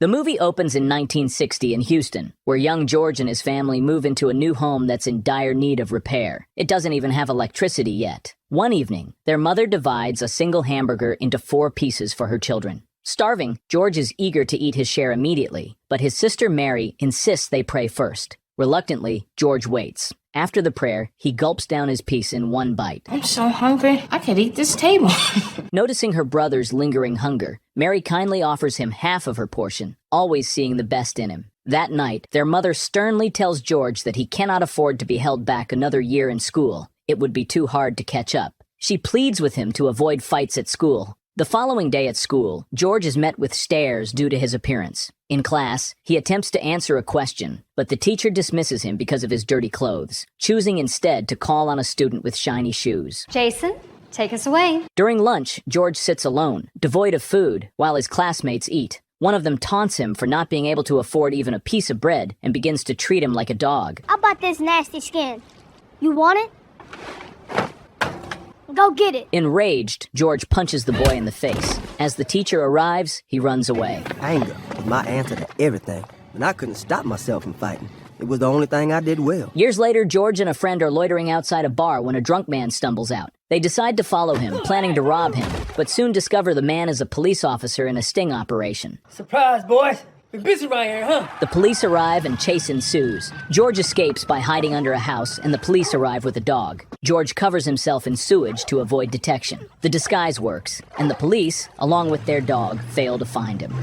The movie opens in 1960 in Houston, where young George and his family move into a new home that's in dire need of repair. It doesn't even have electricity yet. One evening, their mother divides a single hamburger into 4 pieces for her children. Starving, George is eager to eat his share immediately, but his sister Mary insists they pray first. Reluctantly, George waits. After the prayer, he gulps down his piece in one bite. I'm so hungry, I could eat this table. Noticing her brother's lingering hunger, Mary kindly offers him half of her portion, always seeing the best in him. That night, their mother sternly tells George that he cannot afford to be held back another year in school. It would be too hard to catch up. She pleads with him to avoid fights at school. The following day at school, George is met with stares due to his appearance. In class, he attempts to answer a question, but the teacher dismisses him because of his dirty clothes, choosing instead to call on a student with shiny shoes. Jason, take us away. During lunch, George sits alone, devoid of food, while his classmates eat. One of them taunts him for not being able to afford even a piece of bread and begins to treat him like a dog. How about this nasty skin? You want it? Go get it. Enraged, George punches the boy in the face. As the teacher arrives, he runs away. Anger was my answer to everything, and I couldn't stop myself from fighting. It was the only thing I did well. Years later, George and a friend are loitering outside a bar when a drunk man stumbles out. They decide to follow him, planning to rob him, but soon discover the man is a police officer in a sting operation. Surprise, boys. We're busy right here, huh? The police arrive and chase ensues. George escapes by hiding under a house, and the police arrive with a dog. George covers himself in sewage to avoid detection. The disguise works, and the police, along with their dog, fail to find him.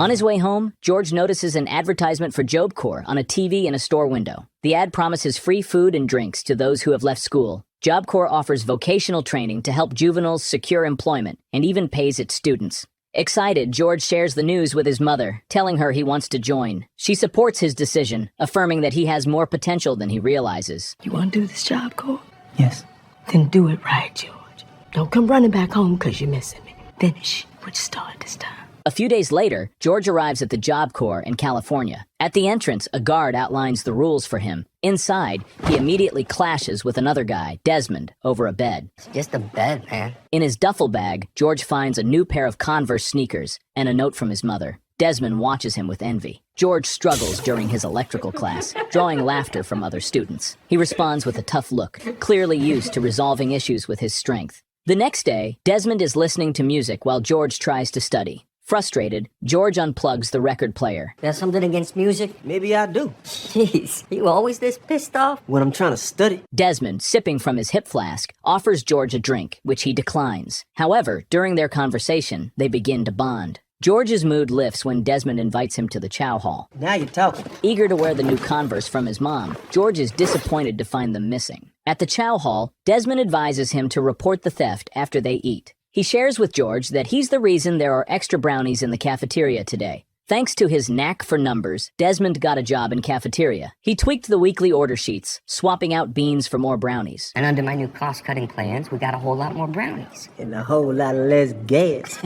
On his way home, George notices an advertisement for Job Corps on a TV in a store window. The ad promises free food and drinks to those who have left school. Job Corps offers vocational training to help juveniles secure employment and even pays its students. Excited, George shares the news with his mother, telling her he wants to join. She supports his decision, affirming that he has more potential than he realizes. You want to do this job, Cole? Yes. Then do it right, George. Don't come running back home because you're missing me. Finish what you started this time. A few days later, George arrives at the Job Corps in California. At the entrance, a guard outlines the rules for him. Inside, he immediately clashes with another guy, Desmond, over a bed. It's just a bed, man. In his duffel bag, George finds a new pair of Converse sneakers and a note from his mother. Desmond watches him with envy. George struggles during his electrical class, drawing laughter from other students. He responds with a tough look, clearly used to resolving issues with his strength. The next day, Desmond is listening to music while George tries to study. Frustrated, George unplugs the record player. There's something against music? Maybe I do. Jeez, you always this pissed off? When I'm trying to study. Desmond, sipping from his hip flask, offers George a drink, which he declines. However, during their conversation, they begin to bond. George's mood lifts when Desmond invites him to the chow hall. Now you're talking. Eager to wear the new Converse from his mom, George is disappointed to find them missing. At the chow hall, Desmond advises him to report the theft after they eat. He shares with George that he's the reason there are extra brownies in the cafeteria today. Thanks to his knack for numbers, Desmond got a job in cafeteria. He tweaked the weekly order sheets, swapping out beans for more brownies. And under my new cost-cutting plans, we got a whole lot more brownies. And a whole lot less gas.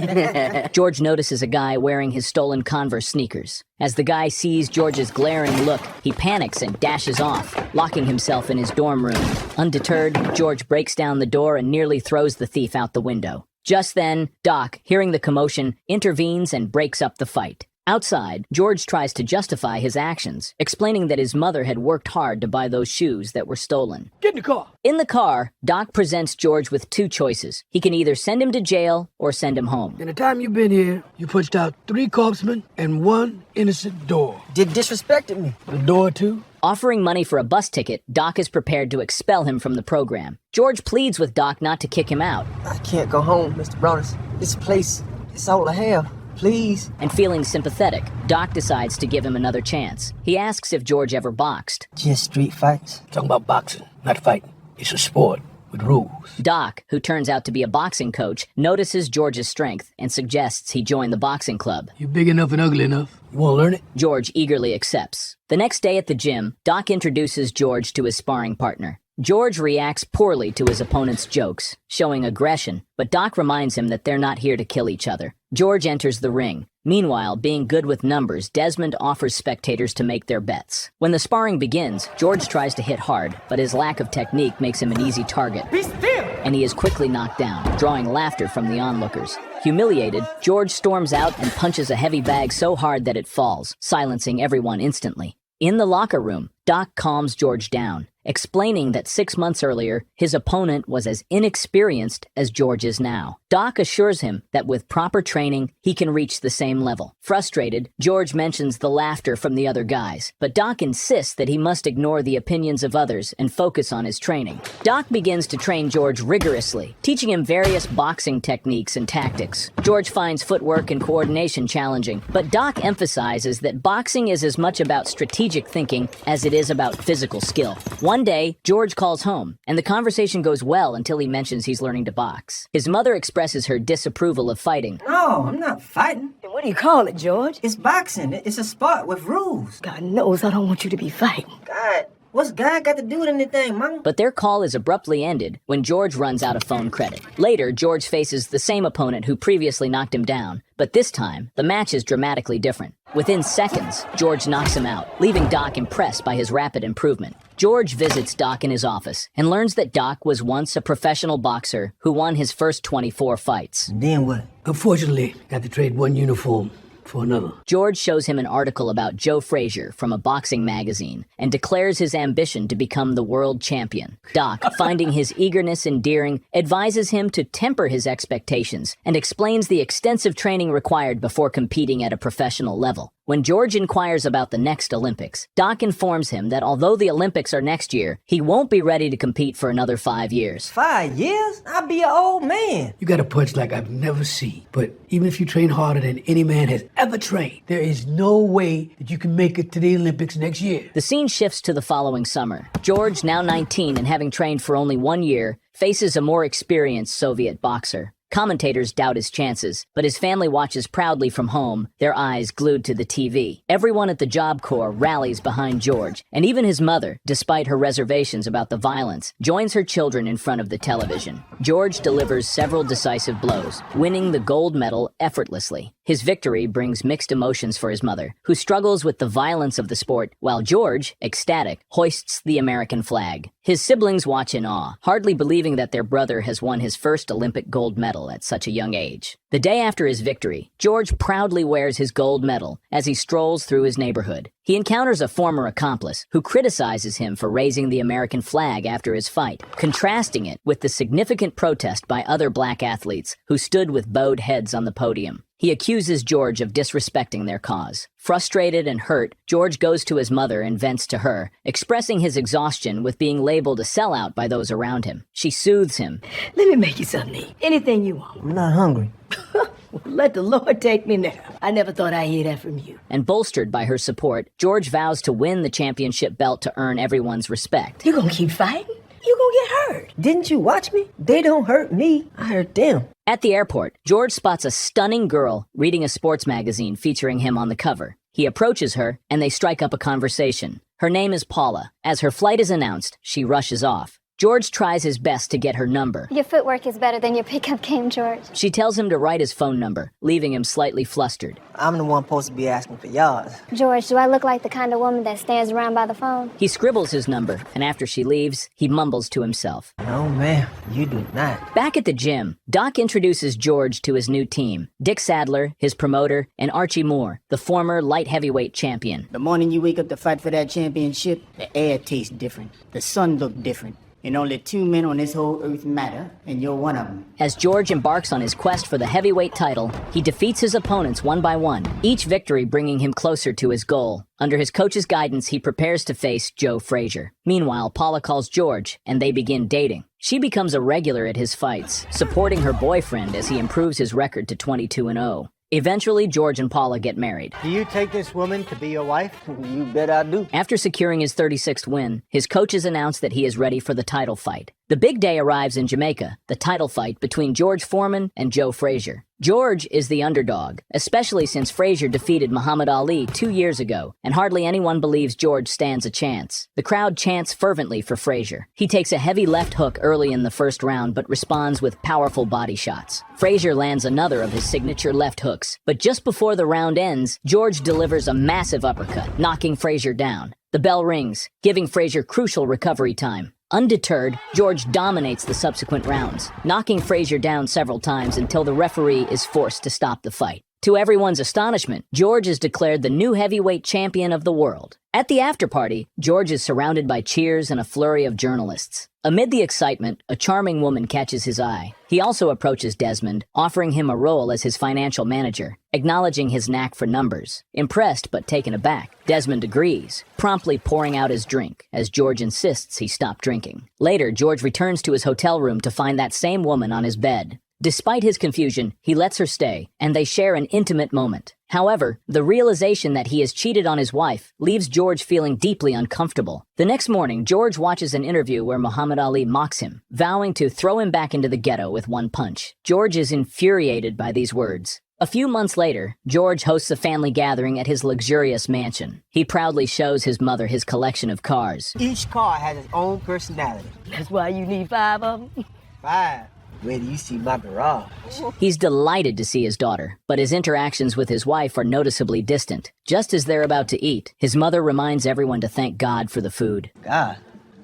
George notices a guy wearing his stolen Converse sneakers. As the guy sees George's glaring look, he panics and dashes off, locking himself in his dorm room. Undeterred, George breaks down the door and nearly throws the thief out the window. Just then, Doc, hearing the commotion, intervenes and breaks up the fight. Outside, George tries to justify his actions, explaining that his mother had worked hard to buy those shoes that were stolen. Get in the car. In the car, Doc presents George with 2 choices. He can either send him to jail or send him home. In the time you've been here, you punched out 3 corpsmen and 1 innocent door. Did disrespected me. The door, too? Offering money for a bus ticket, Doc is prepared to expel him from the program. George pleads with Doc not to kick him out. I can't go home, Mr. Browners. This place is all I have. Please. And feeling sympathetic, Doc decides to give him another chance. He asks if George ever boxed. Just street fights. Talking about boxing, not fighting. It's a sport with rules. Doc, who turns out to be a boxing coach, notices George's strength and suggests he join the boxing club. You big enough and ugly enough. You want to learn it? George eagerly accepts. The next day at the gym, Doc introduces George to his sparring partner. George reacts poorly to his opponent's jokes, showing aggression, but Doc reminds him that they're not here to kill each other. George enters the ring. Meanwhile, being good with numbers, Desmond offers spectators to make their bets. When the sparring begins, George tries to hit hard, but his lack of technique makes him an easy target. Be still! And he is quickly knocked down, drawing laughter from the onlookers. Humiliated, George storms out and punches a heavy bag so hard that it falls, silencing everyone instantly. In the locker room, Doc calms George down, explaining that 6 months earlier, his opponent was as inexperienced as George is now. Doc assures him that with proper training, he can reach the same level. Frustrated, George mentions the laughter from the other guys, but Doc insists that he must ignore the opinions of others and focus on his training. Doc begins to train George rigorously, teaching him various boxing techniques and tactics. George finds footwork and coordination challenging, but Doc emphasizes that boxing is as much about strategic thinking as it is about physical skill. One day, George calls home, and the conversation goes well until he mentions he's learning to box. His mother expresses her disapproval of fighting. No, I'm not fighting. Then what do you call it, George? It's boxing. It's a sport with rules. God knows I don't want you to be fighting. God, what's God got to do with anything, Mama? But their call is abruptly ended when George runs out of phone credit. Later, George faces the same opponent who previously knocked him down, but this time, the match is dramatically different. Within seconds, George knocks him out, leaving Doc impressed by his rapid improvement. George visits Doc in his office and learns that Doc was once a professional boxer who won his first 24 fights. Then what? Unfortunately, I had to trade one uniform for another. George shows him an article about Joe Frazier from a boxing magazine and declares his ambition to become the world champion. Doc, finding his eagerness endearing, advises him to temper his expectations and explains the extensive training required before competing at a professional level. When George inquires about the next Olympics, Doc informs him that although the Olympics are next year, he won't be ready to compete for another 5 years. 5 years? I'll be an old man. You got a punch like I've never seen. But even if you train harder than any man has ever trained, there is no way that you can make it to the Olympics next year. The scene shifts to the following summer. George, now 19 and having trained for only 1 year, faces a more experienced Soviet boxer. Commentators doubt his chances, but his family watches proudly from home, their eyes glued to the TV. Everyone at the Job Corps rallies behind George, and even his mother, despite her reservations about the violence, joins her children in front of the television. George delivers several decisive blows, winning the gold medal effortlessly. His victory brings mixed emotions for his mother, who struggles with the violence of the sport, while George, ecstatic, hoists the American flag. His siblings watch in awe, hardly believing that their brother has won his first Olympic gold medal at such a young age. The day after his victory, George proudly wears his gold medal as he strolls through his neighborhood. He encounters a former accomplice who criticizes him for raising the American flag after his fight, contrasting it with the significant protest by other black athletes who stood with bowed heads on the podium. He accuses George of disrespecting their cause. Frustrated and hurt, George goes to his mother and vents to her, expressing his exhaustion with being labeled a sellout by those around him. She soothes him. Let me make you something to eat. Anything you want. I'm not hungry. Well, let the Lord take me now. I never thought I'd hear that from you. And bolstered by her support, George vows to win the championship belt to earn everyone's respect. You gonna keep fighting? You gonna get hurt. Didn't you watch me? They don't hurt me. I hurt them. At the airport, George spots a stunning girl reading a sports magazine featuring him on the cover. He approaches her, and they strike up a conversation. Her name is Paula. As her flight is announced, she rushes off. George tries his best to get her number. Your footwork is better than your pickup game, George. She tells him to write his phone number, leaving him slightly flustered. I'm the one supposed to be asking for yours. George, do I look like the kind of woman that stands around by the phone? He scribbles his number, and after she leaves, he mumbles to himself. No, ma'am, you do not. Back at the gym, Doc introduces George to his new team. Dick Sadler, his promoter, and Archie Moore, the former light heavyweight champion. The morning you wake up to fight for that championship, the air tastes different. The sun look different. And only 2 men on this whole earth matter, and you're one of them. As George embarks on his quest for the heavyweight title, he defeats his opponents one by one, each victory bringing him closer to his goal. Under his coach's guidance, he prepares to face Joe Frazier. Meanwhile, Paula calls George, and they begin dating. She becomes a regular at his fights, supporting her boyfriend as he improves his record to 22-0. Eventually, George and Paula get married. Do you take this woman to be your wife? You bet I do. After securing his 36th win, his coaches announce that he is ready for the title fight. The big day arrives in Jamaica, the title fight between George Foreman and Joe Frazier. George is the underdog, especially since Frazier defeated Muhammad Ali 2 years ago, and hardly anyone believes George stands a chance. The crowd chants fervently for Frazier. He takes a heavy left hook early in the first round, but responds with powerful body shots. Frazier lands another of his signature left hooks, but just before the round ends, George delivers a massive uppercut, knocking Frazier down. The bell rings, giving Frazier crucial recovery time. Undeterred, George dominates the subsequent rounds, knocking Frazier down several times until the referee is forced to stop the fight. To everyone's astonishment, George is declared the new heavyweight champion of the world. At the after-party, George is surrounded by cheers and a flurry of journalists. Amid the excitement, a charming woman catches his eye. He also approaches Desmond, offering him a role as his financial manager, acknowledging his knack for numbers. Impressed but taken aback, Desmond agrees, promptly pouring out his drink, as George insists he stop drinking. Later, George returns to his hotel room to find that same woman on his bed. Despite his confusion, he lets her stay, and they share an intimate moment. However, the realization that he has cheated on his wife leaves George feeling deeply uncomfortable. The next morning, George watches an interview where Muhammad Ali mocks him, vowing to throw him back into the ghetto with one punch. George is infuriated by these words. A few months later, George hosts a family gathering at his luxurious mansion. He proudly shows his mother his collection of cars. Each car has its own personality. That's why you need 5 of them. 5. Where do you see my garage? He's delighted to see his daughter, but his interactions with his wife are noticeably distant. Just as they're about to eat, his mother reminds everyone to thank God for the food. God,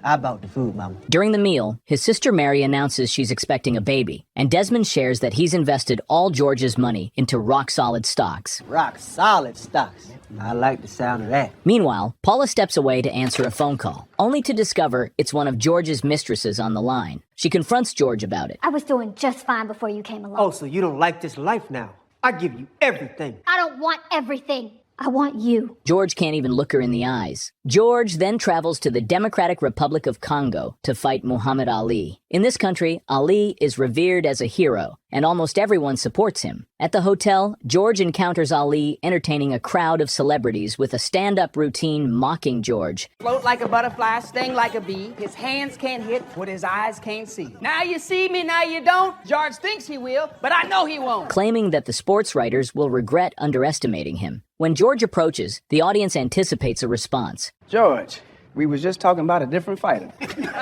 I bought the food, Mama. During the meal, his sister Mary announces she's expecting a baby, and Desmond shares that he's invested all George's money into rock-solid stocks. Rock-solid stocks. I like the sound of that. Meanwhile, Paula steps away to answer a phone call, only to discover it's one of George's mistresses on the line. She confronts George about it. I was doing just fine before you came along. Oh, so you don't like this life now? I give you everything. I don't want everything. I want you. George can't even look her in the eyes. George then travels to the Democratic Republic of Congo to fight Muhammad Ali. In this country, Ali is revered as a hero, and almost everyone supports him. At the hotel, George encounters Ali entertaining a crowd of celebrities with a stand-up routine mocking George. Float like a butterfly, sting like a bee. His hands can't hit what his eyes can't see. Now you see me, now you don't. George thinks he will, but I know he won't. Claiming that the sports writers will regret underestimating him. When George approaches, the audience anticipates a response. George, we was just talking about a different fighter.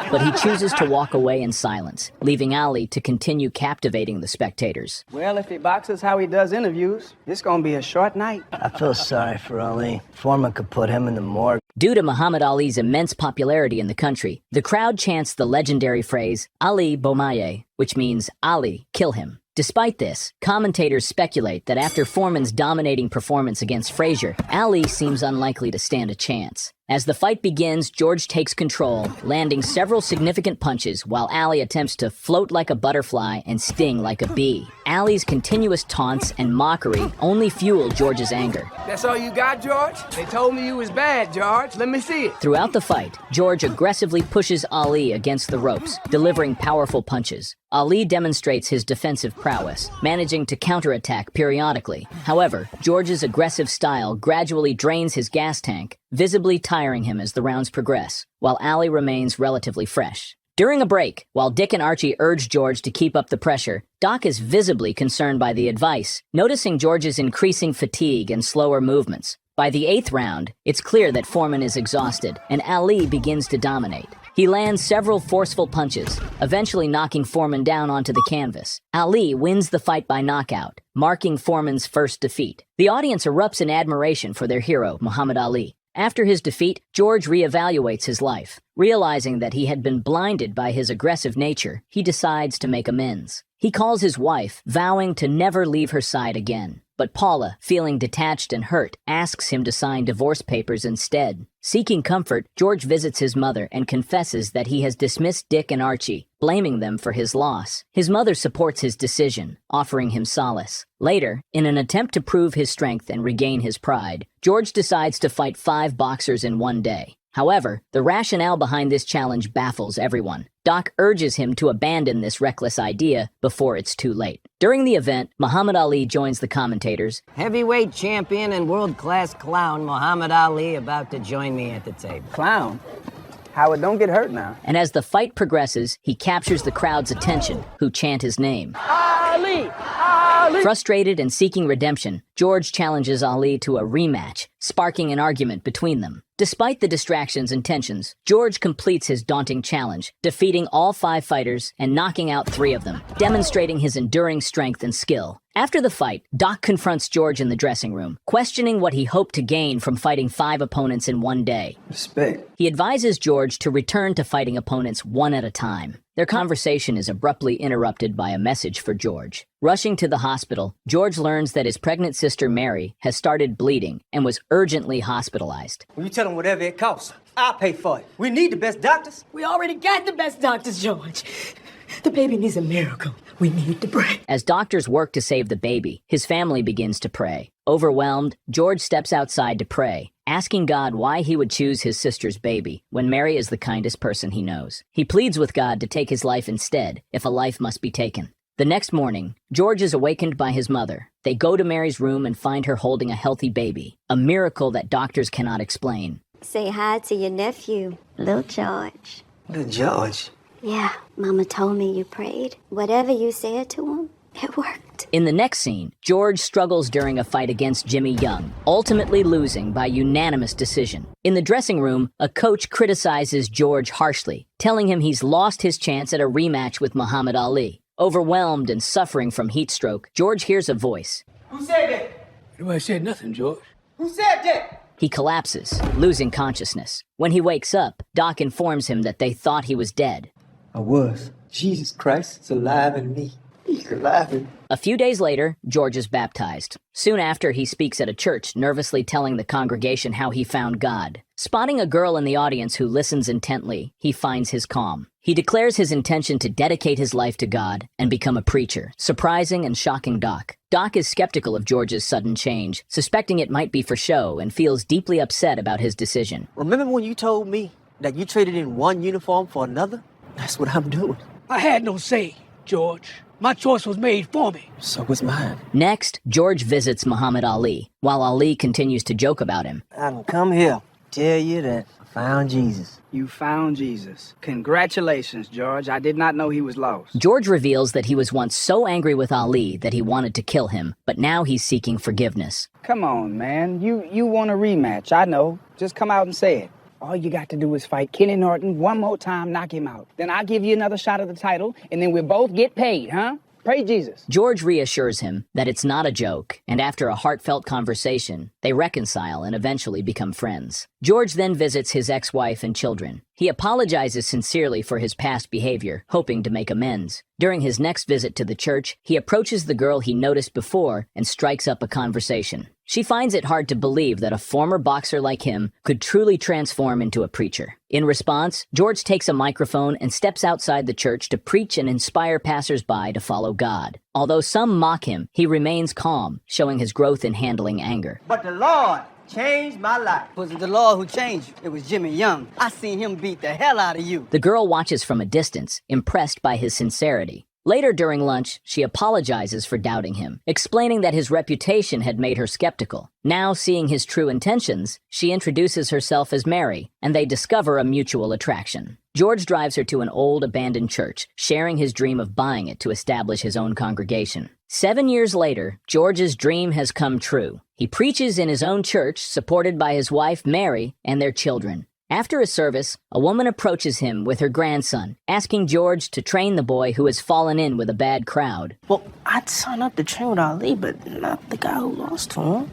But he chooses to walk away in silence, leaving Ali to continue captivating the spectators. Well, if he boxes how he does interviews, it's gonna be a short night. I feel sorry for Ali. Foreman could put him in the morgue. Due to Muhammad Ali's immense popularity in the country, the crowd chants the legendary phrase, Ali Bomaye, which means Ali, kill him. Despite this, commentators speculate that after Foreman's dominating performance against Frazier, Ali seems unlikely to stand a chance. As the fight begins, George takes control, landing several significant punches while Ali attempts to float like a butterfly and sting like a bee. Ali's continuous taunts and mockery only fuel George's anger. That's all you got, George? They told me you was bad, George. Let me see it. Throughout the fight, George aggressively pushes Ali against the ropes, delivering powerful punches. Ali demonstrates his defensive prowess, managing to counterattack periodically. However, George's aggressive style gradually drains his gas tank, visibly tiring him as the rounds progress, while Ali remains relatively fresh. During a break, while Dick and Archie urge George to keep up the pressure, Doc is visibly concerned by the advice, noticing George's increasing fatigue and slower movements. By the 8th round, it's clear that Foreman is exhausted, and Ali begins to dominate. He lands several forceful punches, eventually knocking Foreman down onto the canvas. Ali wins the fight by knockout, marking Foreman's first defeat. The audience erupts in admiration for their hero, Muhammad Ali. After his defeat, George reevaluates his life. Realizing that he had been blinded by his aggressive nature, he decides to make amends. He calls his wife, vowing to never leave her side again. But Paula, feeling detached and hurt, asks him to sign divorce papers instead. Seeking comfort, George visits his mother and confesses that he has dismissed Dick and Archie, blaming them for his loss. His mother supports his decision, offering him solace. Later, in an attempt to prove his strength and regain his pride, George decides to fight 5 boxers in one day. However, the rationale behind this challenge baffles everyone. Doc urges him to abandon this reckless idea before it's too late. During the event, Muhammad Ali joins the commentators. Heavyweight champion and world-class clown Muhammad Ali about to join me at the table. Clown? Howard, don't get hurt now. And as the fight progresses, he captures the crowd's attention, who chant his name. Ali! Ali! Frustrated and seeking redemption, George challenges Ali to a rematch, sparking an argument between them. Despite the distractions and tensions, George completes his daunting challenge, defeating all 5 fighters and knocking out 3 of them, demonstrating his enduring strength and skill. After the fight, Doc confronts George in the dressing room, questioning what he hoped to gain from fighting 5 opponents in one day. Respect. He advises George to return to fighting opponents one at a time. Their conversation is abruptly interrupted by a message for George. Rushing to the hospital, George learns that his pregnant sister Mary has started bleeding and was urgently hospitalized. Well, you tell them whatever it costs. I'll pay for it. We need the best doctors. We already got the best doctors, George. The baby needs a miracle. We need to pray. As doctors work to save the baby, his family begins to pray. Overwhelmed, George steps outside to pray, asking God why he would choose his sister's baby when Mary is the kindest person he knows. He pleads with God to take his life instead, if a life must be taken. The next morning, George is awakened by his mother. They go to Mary's room and find her holding a healthy baby, a miracle that doctors cannot explain. Say hi to your nephew, Lil George. Little George? Yeah, Mama told me you prayed. Whatever you said to him, it worked. In the next scene, George struggles during a fight against Jimmy Young, ultimately losing by unanimous decision. In the dressing room, a coach criticizes George harshly, telling him he's lost his chance at a rematch with Muhammad Ali. Overwhelmed and suffering from heat stroke, George hears a voice. Who said that? Nobody said nothing, George. Who said that? He collapses, losing consciousness. When he wakes up, Doc informs him that they thought he was dead. I was. Jesus Christ is alive in me. He's alive in me. A few days later, George is baptized. Soon after, he speaks at a church, nervously telling the congregation how he found God. Spotting a girl in the audience who listens intently, he finds his calm. He declares his intention to dedicate his life to God and become a preacher, surprising and shocking Doc. Doc is skeptical of George's sudden change, suspecting it might be for show, and feels deeply upset about his decision. Remember when you told me that you traded in one uniform for another? That's what I'm doing. I had no say, George. My choice was made for me. So was mine. Next, George visits Muhammad Ali, while Ali continues to joke about him. I done come here to tell you that I found Jesus. You found Jesus. Congratulations, George. I did not know he was lost. George reveals that he was once so angry with Ali that he wanted to kill him, but now he's seeking forgiveness. Come on, man. You want a rematch. I know. Just come out and say it. All you got to do is fight Kenny Norton one more time, knock him out. Then I'll give you another shot at the title, and then we'll both get paid, huh? Praise Jesus. George reassures him that it's not a joke, and after a heartfelt conversation, they reconcile and eventually become friends. George then visits his ex-wife and children. He apologizes sincerely for his past behavior, hoping to make amends. During his next visit to the church, he approaches the girl he noticed before and strikes up a conversation. She finds it hard to believe that a former boxer like him could truly transform into a preacher. In response, George takes a microphone and steps outside the church to preach and inspire passers-by to follow God. Although some mock him, he remains calm, showing his growth in handling anger. But the Lord changed my life. Was it the Lord who changed you? It was Jimmy Young. I seen him beat the hell out of you. The girl watches from a distance, impressed by his sincerity. Later during lunch, she apologizes for doubting him, explaining that his reputation had made her skeptical. Now, seeing his true intentions, she introduces herself as Mary, and they discover a mutual attraction. George drives her to an old abandoned church, sharing his dream of buying it to establish his own congregation. 7 years later, George's dream has come true. He preaches in his own church, supported by his wife, Mary, and their children. After a service, a woman approaches him with her grandson, asking George to train the boy who has fallen in with a bad crowd. Well, I'd sign up to train with Ali, but not the guy who lost to him.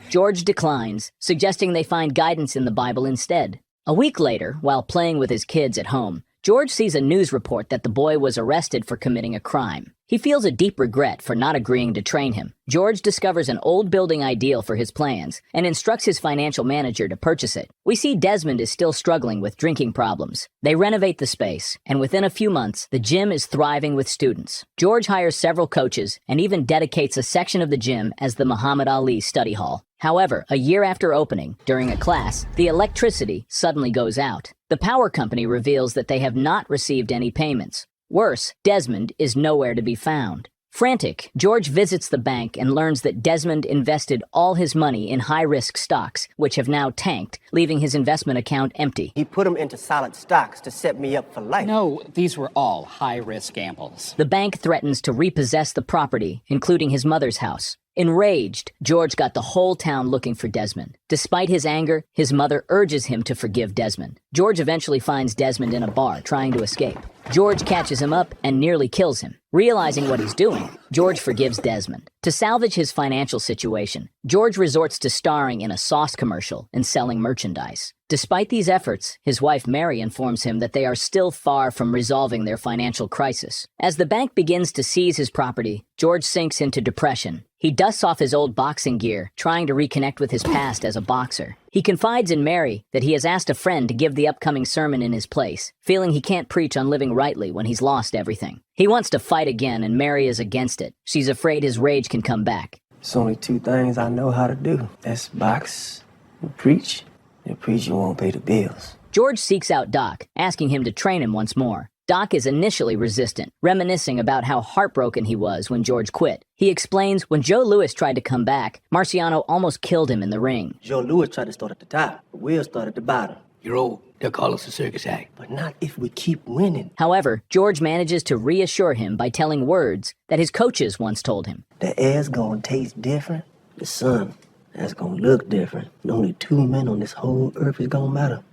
George declines, suggesting they find guidance in the Bible instead. A week later, while playing with his kids at home, George sees a news report that the boy was arrested for committing a crime. He feels a deep regret for not agreeing to train him. George discovers an old building ideal for his plans and instructs his financial manager to purchase it. We see Desmond is still struggling with drinking problems. They renovate the space, and within a few months, the gym is thriving with students. George hires several coaches and even dedicates a section of the gym as the Muhammad Ali study hall. However, a year after opening, during a class, the electricity suddenly goes out. The power company reveals that they have not received any payments. Worse, Desmond is nowhere to be found. Frantic, George visits the bank and learns that Desmond invested all his money in high-risk stocks, which have now tanked, leaving his investment account empty. He put them into solid stocks to set me up for life. No, these were all high-risk gambles. The bank threatens to repossess the property, including his mother's house. Enraged, George got the whole town looking for Desmond. Despite his anger, his mother urges him to forgive Desmond. George eventually finds Desmond in a bar trying to escape. George catches him up and nearly kills him. Realizing what he's doing, George forgives Desmond. To salvage his financial situation, George resorts to starring in a sauce commercial and selling merchandise. Despite these efforts, his wife Mary informs him that they are still far from resolving their financial crisis. As the bank begins to seize his property, George sinks into depression. He dusts off his old boxing gear, trying to reconnect with his past as a boxer. He confides in Mary that he has asked a friend to give the upcoming sermon in his place, feeling he can't preach on living rightly when he's lost everything. He wants to fight again, and Mary is against it. She's afraid his rage can come back. It's only two things I know how to do. That's box and preach. And preaching won't pay the bills. George seeks out Doc, asking him to train him once more. Doc is initially resistant, reminiscing about how heartbroken he was when George quit. He explains when Joe Louis tried to come back, Marciano almost killed him in the ring. Joe Louis tried to start at the top, but we'll start at the bottom. You're old. They'll call us a circus act. But not if we keep winning. However, George manages to reassure him by telling words that his coaches once told him. The air's gonna taste different. The sun, that's gonna look different. And only two men on this whole earth is gonna matter.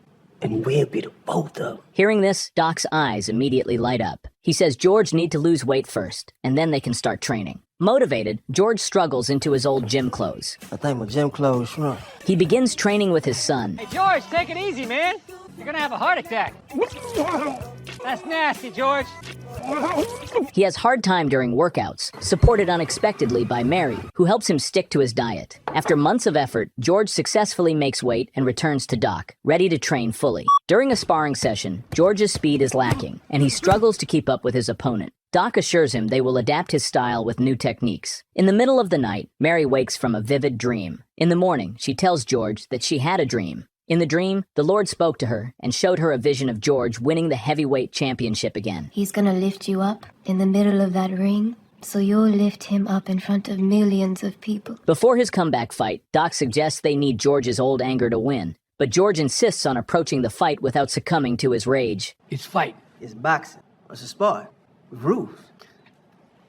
And we'll be the both of them. Hearing this, Doc's eyes immediately light up. He says George need to lose weight first, and then they can start training. Motivated, George struggles into his old gym clothes. I think my gym clothes shrunk. He begins training with his son. Hey, George, take it easy, man. You're gonna have a heart attack. That's nasty, George. He has hard time during workouts, supported unexpectedly by Mary, who helps him stick to his diet. After months of effort, George successfully makes weight and returns to Doc, ready to train fully. During a sparring session, George's speed is lacking, and he struggles to keep up with his opponent. Doc assures him they will adapt his style with new techniques. In the middle of the night, Mary wakes from a vivid dream. In the morning, she tells George that she had a dream. In the dream, the Lord spoke to her and showed her a vision of George winning the heavyweight championship again. He's gonna lift you up in the middle of that ring, so you'll lift him up in front of millions of people. Before his comeback fight, Doc suggests they need George's old anger to win, but George insists on approaching the fight without succumbing to his rage. It's fight. It's boxing. It's a sport. With rules.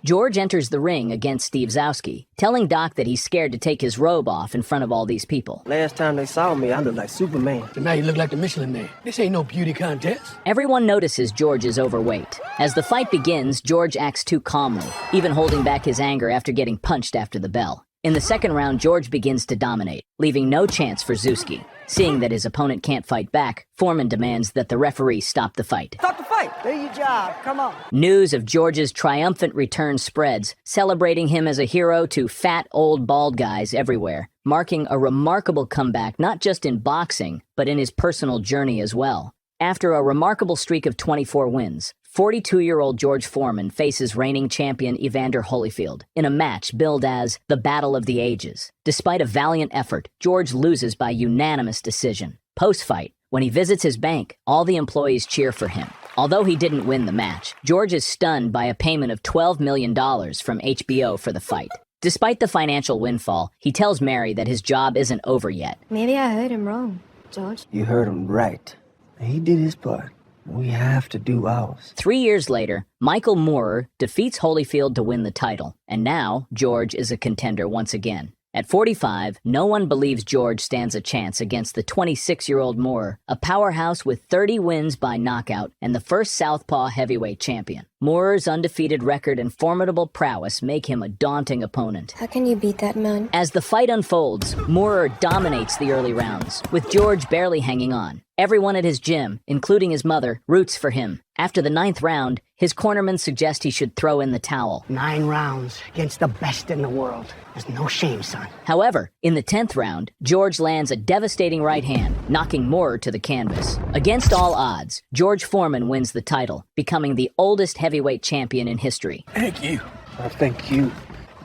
George enters the ring against Steve Zowski, telling Doc that he's scared to take his robe off in front of all these people. Last time they saw me, I looked like Superman. So now you look like the Michelin Man. This ain't no beauty contest. Everyone notices George is overweight. As the fight begins, George acts too calmly, even holding back his anger after getting punched after the bell. In the second round, George begins to dominate, leaving no chance for Zowski. Seeing that his opponent can't fight back, Foreman demands that the referee stop the fight. Stop the fight. Do your job. Come on. News of George's triumphant return spreads, celebrating him as a hero to fat, old, bald guys everywhere, marking a remarkable comeback not just in boxing, but in his personal journey as well. After a remarkable streak of 24 wins, 42-year-old George Foreman faces reigning champion Evander Holyfield in a match billed as the Battle of the Ages. Despite a valiant effort, George loses by unanimous decision. Post-fight, when he visits his bank, all the employees cheer for him. Although he didn't win the match, George is stunned by a payment of $12 million from HBO for the fight. Despite the financial windfall, he tells Mary that his job isn't over yet. Maybe I heard him wrong, George. You heard him right. He did his part. We have to do ours. 3 years later, Michael Moorer defeats Holyfield to win the title, and now George is a contender once again. At 45, no one believes George stands a chance against the 26-year-old Moorer, a powerhouse with 30 wins by knockout and the first southpaw heavyweight champion. Moorer's undefeated record and formidable prowess make him a daunting opponent. How can you beat that man? As the fight unfolds, Moorer dominates the early rounds, with George barely hanging on. Everyone at his gym, including his mother, roots for him. After the 9th round, his cornermen suggest he should throw in the towel. 9 rounds against the best in the world. There's no shame, son. However, in the 10th round, George lands a devastating right hand, knocking Moorer to the canvas. Against all odds, George Foreman wins the title, becoming the oldest heavyweight champion in history. Thank you. Thank you.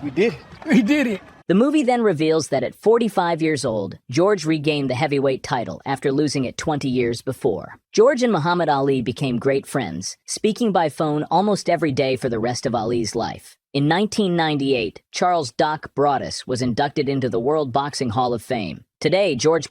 We did it. We did it. The movie then reveals that at 45 years old, George regained the heavyweight title after losing it 20 years before. George and Muhammad Ali became great friends, speaking by phone almost every day for the rest of Ali's life. In 1998, Charles "Doc" Broaddus was inducted into the World Boxing Hall of Fame. Today, George